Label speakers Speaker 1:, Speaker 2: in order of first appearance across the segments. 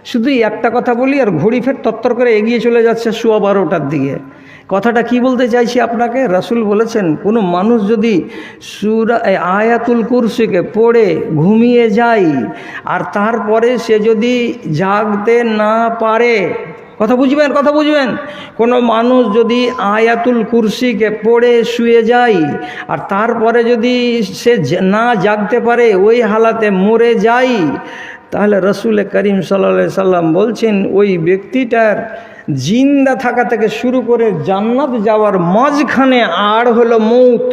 Speaker 1: শুধু একটা কথা বলি আর ঘড়ি ফের তত্তর করে এগিয়ে চলে যাচ্ছে 12:15টার দিকে। কথাটা কি বলতে চাইছি আপনাকে, রাসূল বলেছেন কোনো মানুষ যদি আয়াতুল কুরসিকে পড়ে ঘুমিয়ে যায় আর তারপরে সে যদি জাগতে না পারে, কথা বুঝবেন, কোনো মানুষ যদি আয়াতুল কুরসিকে পড়ে শুয়ে যায় আর তারপরে যদি সে না জাগতে পারে, ওই হালাতে মরে যায়, তাহলে রাসূল করিম সাল্লাল্লাহু আলাইহি সাল্লাম বলছেন ওই ব্যক্তিটার জিন্দা থাকা থেকে শুরু করে জান্নাত যাওয়ার মাঝখানে আর হলো মৌত।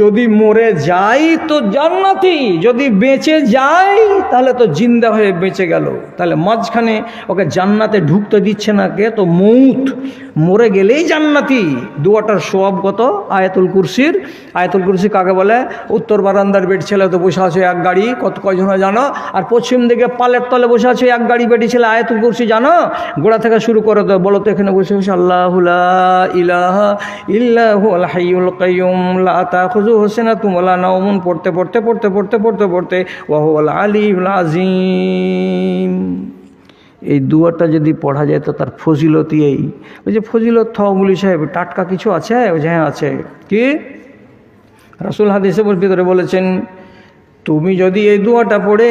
Speaker 1: যদি মরে যায় তো জান্নাতি, যদি বেঁচে যায় তাহলে তো জিন্দা হয়ে বেঁচে গেল। তাহলে মাঝখানে ওকে জান্নাতে ঢুকতে দিচ্ছে না কে? তো মৌত, মরে গেলেই জান্নাতি। দুয়াটার সওয়াব কত? আয়াতুল কুরসির। আয়াতুল কুরসি কাকে বলে? উত্তর বারান্দার বেড ছেলে তো বসে আছে এক গাড়ি, কজন জানো? আর পশ্চিম দিকে পালের তলে বসে আছে এক গাড়ি বেটি ছেলে। আয়াতুল কুরসি জানো? গোড়া থেকে শুরু করে তো বলো তো, এখানে বসে বসে আল্লাহু লা ইলাহা ইল্লাহুল হাইয়ুল কাইয়ুম লা তাখুযুহু সিনাতুন ওয়া লা নাওমুন পড়তে ওয়া হুয়াল আলিয়্যুল আযীম। এই দুয়াটা যদি পড়া যায় তো তার ফজিলতই এই। ওই যে ফজিলত থগুলি সাহেব টাটকা কিছু আছে? ওই যে হ্যাঁ আছে। কি রাসূল হাদিসের ভিতরে বলেছেন, তুমি যদি এই দুয়াটা পড়ে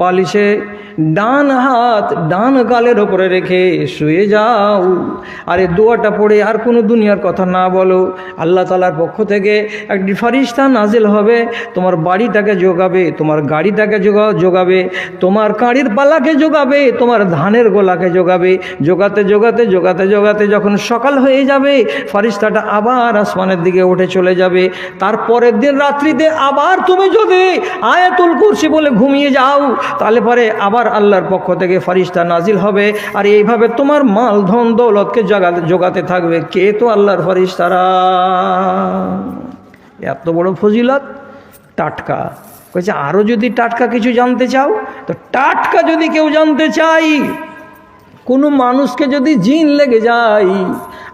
Speaker 1: বালিশে ডান হাত ডান গালের ওপরে রেখে শুয়ে যাও আর এই দোয়াটা পড়ে আর কোনো দুনিয়ার কথা না বলো, আল্লাহ তাআলার পক্ষ থেকে একটি ফারিস্তা নাজিল হবে, তোমার বাড়িটাকে জোগাবে, তোমার গাড়িটাকে জোগাবে, তোমার কাঁড়ির পালাকে জোগাবে, তোমার ধানের গোলাকে জোগাবে। জোগাতে যখন সকাল হয়ে যাবে, ফারিস্তাটা আবার আসমানের দিকে উঠে চলে যাবে। তারপরের দিন রাত্রিতে আবার তুমি যদি আয়াতুল কুরসি বলে ঘুমিয়ে যাও, তাহলে পরে আবার আল্লাহর পক্ষ থেকে ফারিস্তা নাজিল হবে আর এইভাবে তোমার মাল ধন দৌলতকে জোগাতে থাকবে। কে? তো আল্লাহর ফারিস্তারা। এত বড় ফজিলত, টাটকা। কইছে আরও যদি টাটকা কিছু জানতে চাও, তো টাটকা যদি কেউ জানতে চাই, কোনো মানুষকে যদি জিন লেগে যায়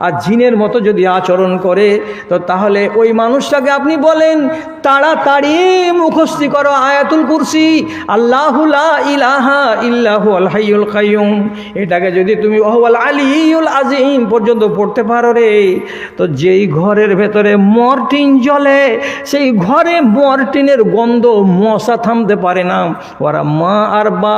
Speaker 1: আর জিনের মতো যদি আচরণ করে, তো তাহলে ওই মানুষটাকে আপনি বলেন তাড়াতাড়ি মুখস্থি করো আয়াতুল কুরসি, আল্লাহু লা ইলাহা ইল্লাহুল হাইয়ুল কাইয়ুম। এটাকে যদি তুমি ওয়াহুয়াল আলিয়্যুল আযীম পর্যন্ত পড়তে পারো রে, তো যেই ঘরের ভেতরে মর্টিন জ্বলে, সেই ঘরে মর্টিনের গন্ধ মশা থামতে পারে না। ওরা মা আর বা